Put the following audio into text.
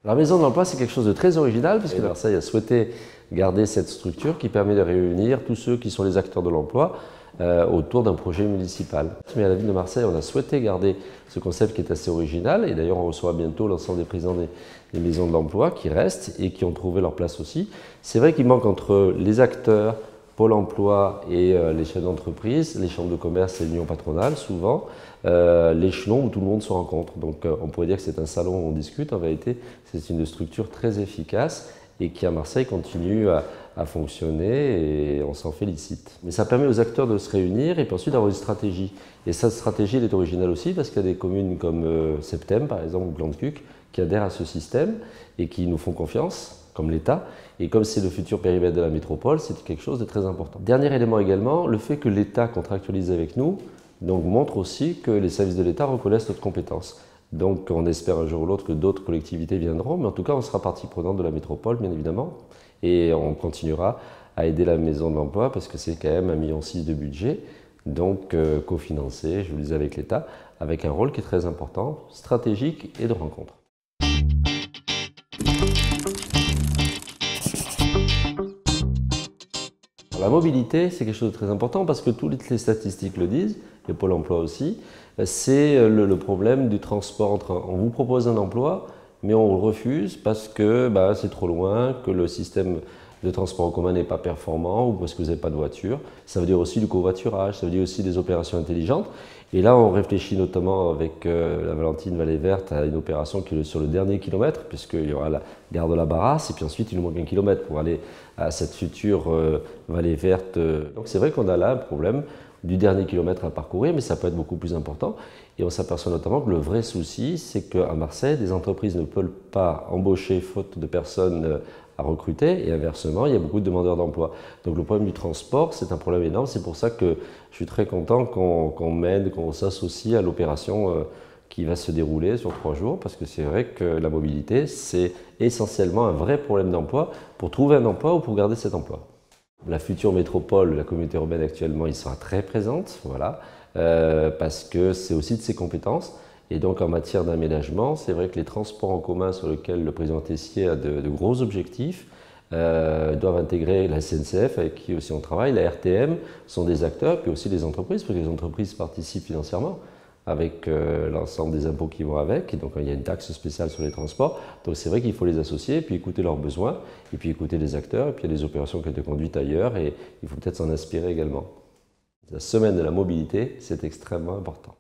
La maison de l'emploi, c'est quelque chose de très original puisque Marseille a souhaité garder cette structure qui permet de réunir tous ceux qui sont les acteurs de l'emploi autour d'un projet municipal. Mais à la ville de Marseille, on a souhaité garder ce concept qui est assez original et d'ailleurs on reçoit bientôt l'ensemble des présidents des maisons de l'emploi qui restent et qui ont trouvé leur place aussi. C'est vrai qu'il manque entre les acteurs, Pôle emploi et les chefs d'entreprise, les chambres de commerce et l'union patronale, souvent, l'échelon où tout le monde se rencontre. Donc on pourrait dire que c'est un salon où on discute. En vérité, c'est une structure très efficace et qui à Marseille continue à fonctionner et on s'en félicite. Mais ça permet aux acteurs de se réunir et puis ensuite d'avoir une stratégie. Et cette stratégie, elle est originale aussi parce qu'il y a des communes comme Septem, par exemple, ou Glandcuc, qui adhèrent à ce système et qui nous font confiance, comme l'État, et comme c'est le futur périmètre de la métropole, c'est quelque chose de très important. Dernier élément également, le fait que l'État contractualise avec nous donc, montre aussi que les services de l'État reconnaissent notre compétence. Donc on espère un jour ou l'autre que d'autres collectivités viendront, mais en tout cas on sera partie prenante de la métropole, bien évidemment, et on continuera à aider la Maison de l'Emploi parce que c'est quand même 1,6 million de budget, donc cofinancé, je vous le disais, avec l'État, avec un rôle qui est très important, stratégique et de rencontre. La mobilité, c'est quelque chose de très important parce que toutes les statistiques le disent, et Pôle emploi aussi, c'est le problème du transport en train. On vous propose un emploi, mais on le refuse parce que c'est trop loin, que le système de transport en commun n'est pas performant ou parce que vous n'avez pas de voiture. Ça veut dire aussi du covoiturage, ça veut dire aussi des opérations intelligentes. Et là, on réfléchit notamment avec la Valentine Vallée Verte à une opération qui est sur le dernier kilomètre, puisqu'il y aura la gare de la Barrasse, et puis ensuite il nous manque 1 kilomètre pour aller à cette future Vallée Verte. Donc c'est vrai qu'on a là un problème du dernier kilomètre à parcourir, mais ça peut être beaucoup plus important. Et on s'aperçoit notamment que le vrai souci, c'est qu'à Marseille, des entreprises ne peuvent pas embaucher faute de personnes à recruter, et inversement, il y a beaucoup de demandeurs d'emploi. Donc le problème du transport, c'est un problème énorme. C'est pour ça que je suis très content qu'on s'associe à l'opération qui va se dérouler sur 3 jours, parce que c'est vrai que la mobilité, c'est essentiellement un vrai problème d'emploi pour trouver un emploi ou pour garder cet emploi. La future métropole, la communauté urbaine actuellement, il sera très présente, voilà, parce que c'est aussi de ses compétences. Et donc en matière d'aménagement, c'est vrai que les transports en commun sur lesquels le président Tessier a de gros objectifs doivent intégrer la SNCF avec qui aussi on travaille, la RTM sont des acteurs, puis aussi les entreprises, parce que les entreprises participent financièrement avec l'ensemble des impôts qui vont avec, et donc il y a une taxe spéciale sur les transports, donc c'est vrai qu'il faut les associer, puis écouter leurs besoins, et puis écouter les acteurs, et puis il y a des opérations qui ont été conduites ailleurs, et il faut peut-être s'en inspirer également. La semaine de la mobilité, c'est extrêmement important.